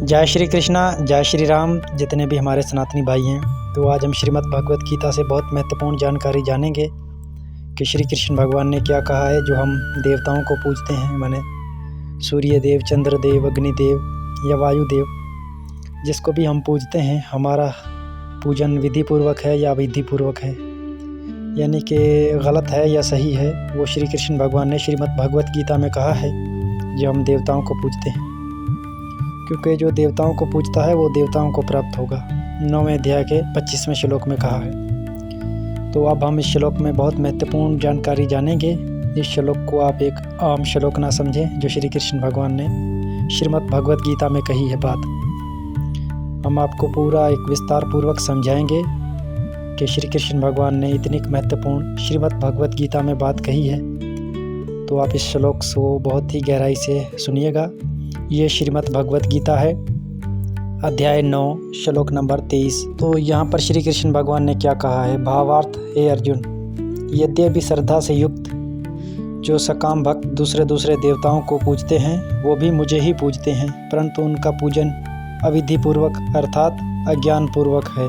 जय श्री कृष्णा, जय श्री राम। जितने भी हमारे सनातनी भाई हैं, तो आज हम श्रीमद् भगवत गीता से बहुत महत्वपूर्ण जानकारी जानेंगे कि श्री कृष्ण भगवान ने क्या कहा है। जो हम देवताओं को पूजते हैं, माने सूर्य देव, चंद्र देव, अग्निदेव या वायुदेव, जिसको भी हम पूजते हैं, हमारा पूजन विधि पूर्वक है या अविधि पूर्वक है, यानी कि गलत है या सही है, वो श्री कृष्ण भगवान ने श्रीमद् भगवत गीता में कहा है। जो हम देवताओं को पूजते हैं, क्योंकि जो देवताओं को पूजता है वो देवताओं को प्राप्त होगा। 9वें अध्याय के 25वें श्लोक में कहा है। तो अब हम इस श्लोक में बहुत महत्वपूर्ण जानकारी जानेंगे। इस श्लोक को आप एक आम श्लोक ना समझें, जो श्री कृष्ण भगवान ने श्रीमद् भगवत गीता में कही है बात। हम आपको पूरा एक विस्तार पूर्वक समझाएंगे कि श्री कृष्ण भगवान ने इतनी महत्वपूर्ण श्रीमद् भगवत गीता में बात कही है। तो आप इस श्लोक को बहुत ही गहराई से सुनिएगा। ये श्रीमद् भगवत गीता है, अध्याय 9, श्लोक नंबर 23। तो यहाँ पर श्री कृष्ण भगवान ने क्या कहा है। भावार्थ, हे अर्जुन, यद्यपि श्रद्धा से युक्त जो सकाम भक्त दूसरे देवताओं को पूजते हैं, वो भी मुझे ही पूजते हैं, परंतु उनका पूजन अविधि पूर्वक अर्थात अज्ञान पूर्वक है।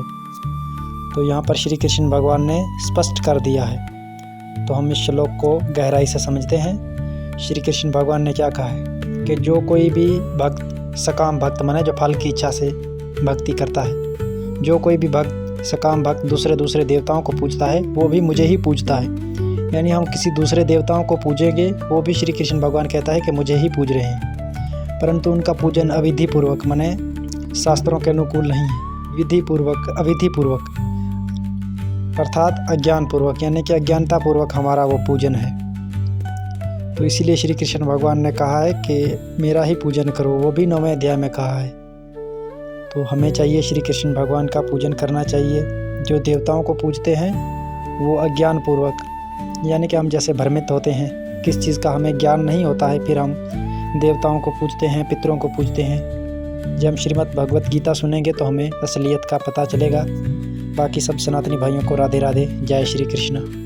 तो यहाँ पर श्री कृष्ण भगवान ने स्पष्ट कर दिया है। तो हम इस श्लोक को गहराई से समझते हैं। श्री कृष्ण भगवान ने क्या कहा है कि जो कोई भी भक्त, सकाम भक्त माने जो फल की इच्छा से भक्ति करता है, जो कोई भी भक्त, सकाम भक्त दूसरे देवताओं को पूजता है, वो भी मुझे ही पूजता है। यानी हम किसी दूसरे देवताओं को पूजेंगे, वो भी श्री कृष्ण भगवान कहता है कि मुझे ही पूज रहे हैं, परंतु उनका पूजन अविधि पूर्वक माने शास्त्रों के अनुकूल नहीं है, विधि पूर्वक, अविधि पूर्वक अर्थात अज्ञान पूर्वक, यानी कि अज्ञानता पूर्वक हमारा वो पूजन है। तो इसीलिए श्री कृष्ण भगवान ने कहा है कि मेरा ही पूजन करो, वो भी 9वें अध्याय में कहा है। तो हमें चाहिए श्री कृष्ण भगवान का पूजन करना चाहिए। जो देवताओं को पूजते हैं वो अज्ञान पूर्वक, यानी कि हम जैसे भ्रमित होते हैं, किस चीज़ का हमें ज्ञान नहीं होता है, फिर हम देवताओं को पूजते हैं, पितरों को पूजते हैं। जब हम श्रीमद् भगवत गीता सुनेंगे तो हमें असलियत का पता चलेगा। बाकी सब सनातनी भाइयों को राधे राधे, जय श्री कृष्ण।